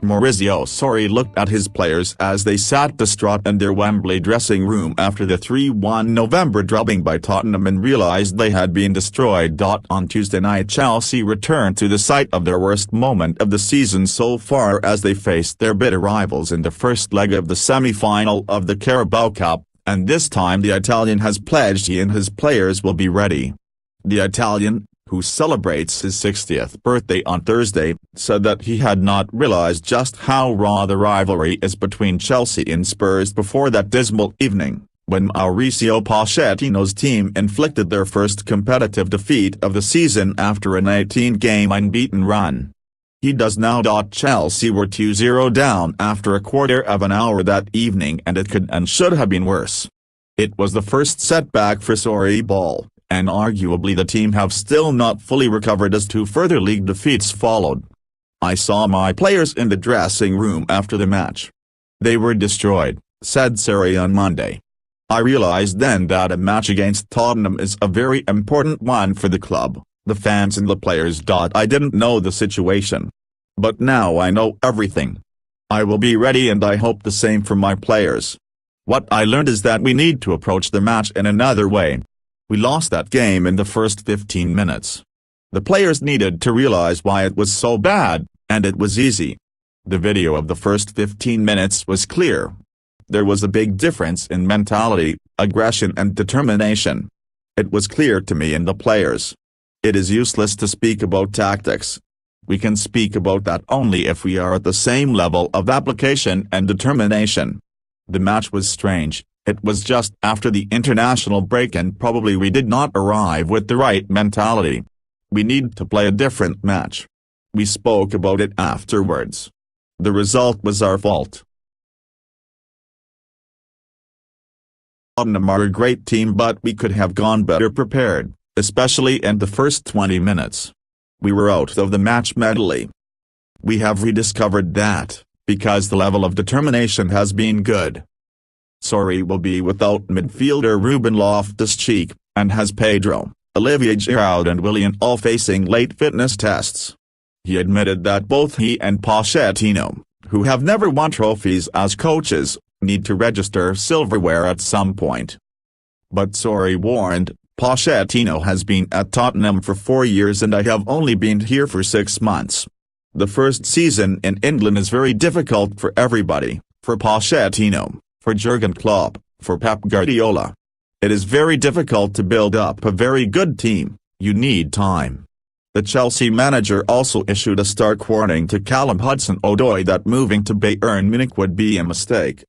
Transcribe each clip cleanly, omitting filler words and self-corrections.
Maurizio Sarri looked at his players as they sat distraught in their Wembley dressing room after the 3-1 November drubbing by Tottenham and realised they had been destroyed. On Tuesday night, Chelsea returned to the site of their worst moment of the season so far as they faced their bitter rivals in the first leg of the semi-final of the Carabao Cup, and this time the Italian has pledged he and his players will be ready. The Italian, who celebrates his 60th birthday on Thursday, said that he had not realised just how raw the rivalry is between Chelsea and Spurs before that dismal evening, when Mauricio Pochettino's team inflicted their first competitive defeat of the season after an 18-game unbeaten run. He does now. Chelsea were 2-0 down after a quarter of an hour that evening, and it could and should have been worse. It was the first setback for Sarri ball, and arguably the team have still not fully recovered as two further league defeats followed. I saw my players in the dressing room after the match. They were destroyed, said Sarri on Monday. I realized then that a match against Tottenham is a very important one for the club, the fans and the players. I didn't know the situation. But now I know everything. I will be ready, and I hope the same for my players. What I learned is that we need to approach the match in another way. We lost that game in the first 15 minutes. The players needed to realize why it was so bad, and it was easy. The video of the first 15 minutes was clear. There was a big difference in mentality, aggression and determination. It was clear to me and the players. It is useless to speak about tactics. We can speak about that only if we are at the same level of application and determination. The match was strange. It was just after the international break, and probably we did not arrive with the right mentality. We need to play a different match. We spoke about it afterwards. The result was our fault. Tottenham are a great team, but we could have gone better prepared, especially in the first 20 minutes. We were out of the match mentally. We have rediscovered that, because the level of determination has been good. Sarri will be without midfielder Ruben Loftus-Cheek, and has Pedro, Olivier Giroud and Willian all facing late fitness tests. He admitted that both he and Pochettino, who have never won trophies as coaches, need to register silverware at some point. But Sarri warned, Pochettino has been at Tottenham for 4 years and I have only been here for 6 months. The first season in England is very difficult for everybody, for Pochettino, for Jurgen Klopp, for Pep Guardiola. It is very difficult to build up a very good team. You need time. The Chelsea manager also issued a stark warning to Callum Hudson-Odoi that moving to Bayern Munich would be a mistake.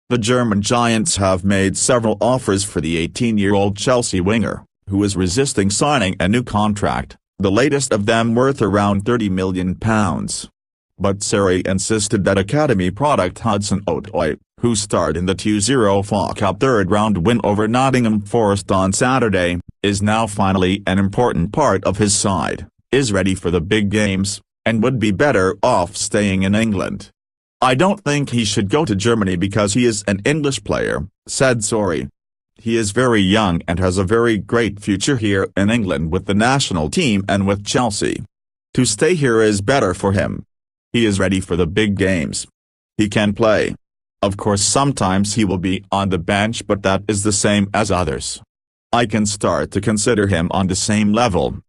The German Giants have made several offers for the 18-year-old Chelsea winger, who is resisting signing a new contract, the latest of them worth around £30 million. But Sarri insisted that academy product Hudson-Odoi, who starred in the 2-0 FA Cup third-round win over Nottingham Forest on Saturday, is now finally an important part of his side, is ready for the big games, and would be better off staying in England. I don't think he should go to Germany because he is an English player, said Sarri. He is very young and has a very great future here in England with the national team and with Chelsea. To stay here is better for him. He is ready for the big games. He can play. Of course sometimes he will be on the bench, but that is the same as others. I can start to consider him on the same level,